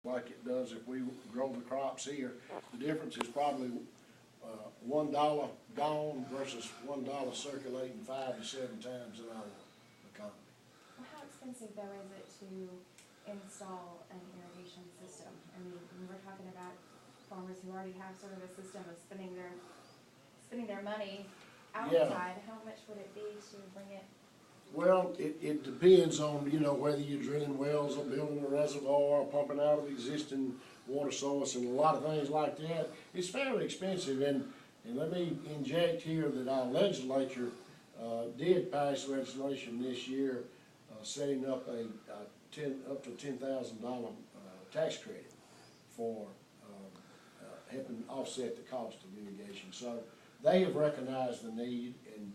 like it does if we grow the crops here. The difference is probably $1 gone versus $1 circulating 5 to 7 times in our economy. Well, how expensive though is it to install an irrigation system? I mean, when we're talking about farmers who already have sort of a system of spending their money outside, how much would it be to bring it? Well, it depends on, you know, whether you're drilling wells or building a reservoir or pumping out of existing water source and a lot of things like that. It's fairly expensive, and let me inject here that our legislature did pass legislation this year setting up up to $10,000 tax credit for helping offset the cost of irrigation. So they have recognized the need, and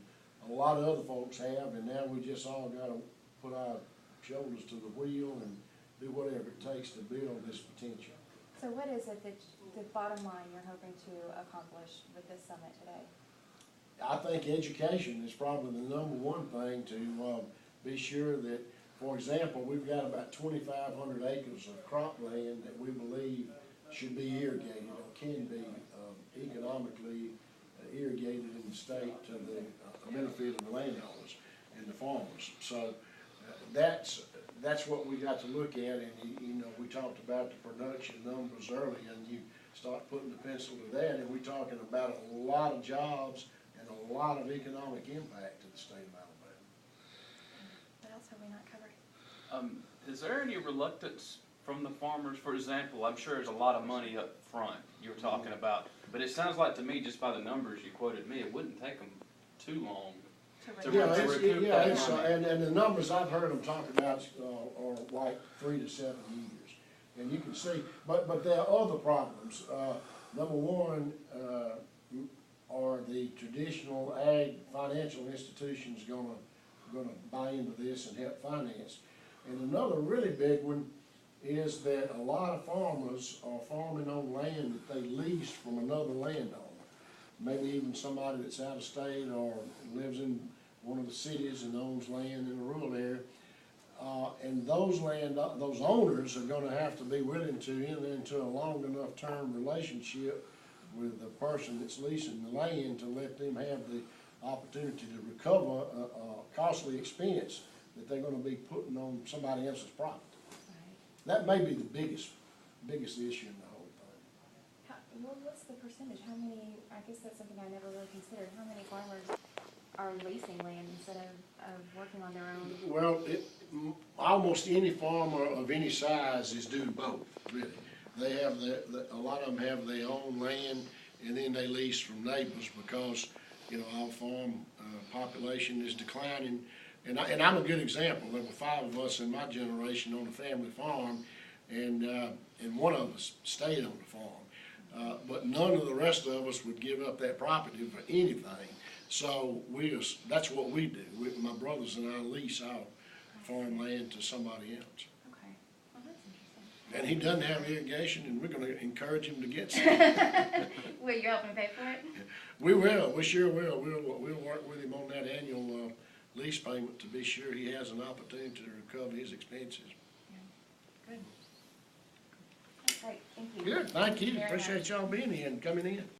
a lot of other folks have, and now we just all got to put our shoulders to the wheel and do whatever it takes to build this potential. So what is it that the bottom line you're hoping to accomplish with this summit today? I think education is probably the number one thing to be sure that, for example, we've got about 2,500 acres of cropland that we believe should be irrigated or can be economically irrigated in the state to the benefit of the landowners and the farmers. So that's what we got to look at, and you know, we talked about the production numbers earlier, and you start putting the pencil to that, and we're talking about a lot of jobs and a lot of economic impact to the state of Alabama. What else have we not covered? Is there any reluctance from the farmers? For example, I'm sure there's a lot of money up front you were talking about, but it sounds like to me, just by the numbers you quoted me, it wouldn't take them too long to recoup that money. And the numbers I've heard them talk about are like 3 to 7 years. And you can see, but there are other problems. Number one, are the traditional ag financial institutions gonna buy into this and help finance? And another really big one is that a lot of farmers are farming on land that they lease from another landowner. Maybe even somebody that's out of state or lives in one of the cities and owns land in a rural area. And those owners are gonna have to be willing to enter into a long enough term relationship with the person that's leasing the land to let them have the opportunity to recover a costly expense that they're gonna be putting on somebody else's property. That may be the biggest issue in the whole thing. Well, what's the percentage? How many, I guess that's something I never really considered, how many farmers are leasing land instead of working on their own? Well, almost any farmer of any size is doing both, really. They have a lot of them have their own land, and then they lease from neighbors because, you know, our farm population is declining. And I'm a good example. There were 5 of us in my generation on a family farm, and one of us stayed on the farm. But none of the rest of us would give up that property for anything. So that's what we do. My brothers and I lease our farmland to somebody else. Okay, well that's interesting. And he doesn't have irrigation, and we're going to encourage him to get some. Will you help him pay for it? We will. We sure will. We'll work with him on that annual lease payment to be sure he has an opportunity to recover his expenses. Yeah. Good. That's great. Thank you. Good. Thank you. Very Appreciate much. y'all being here and coming in.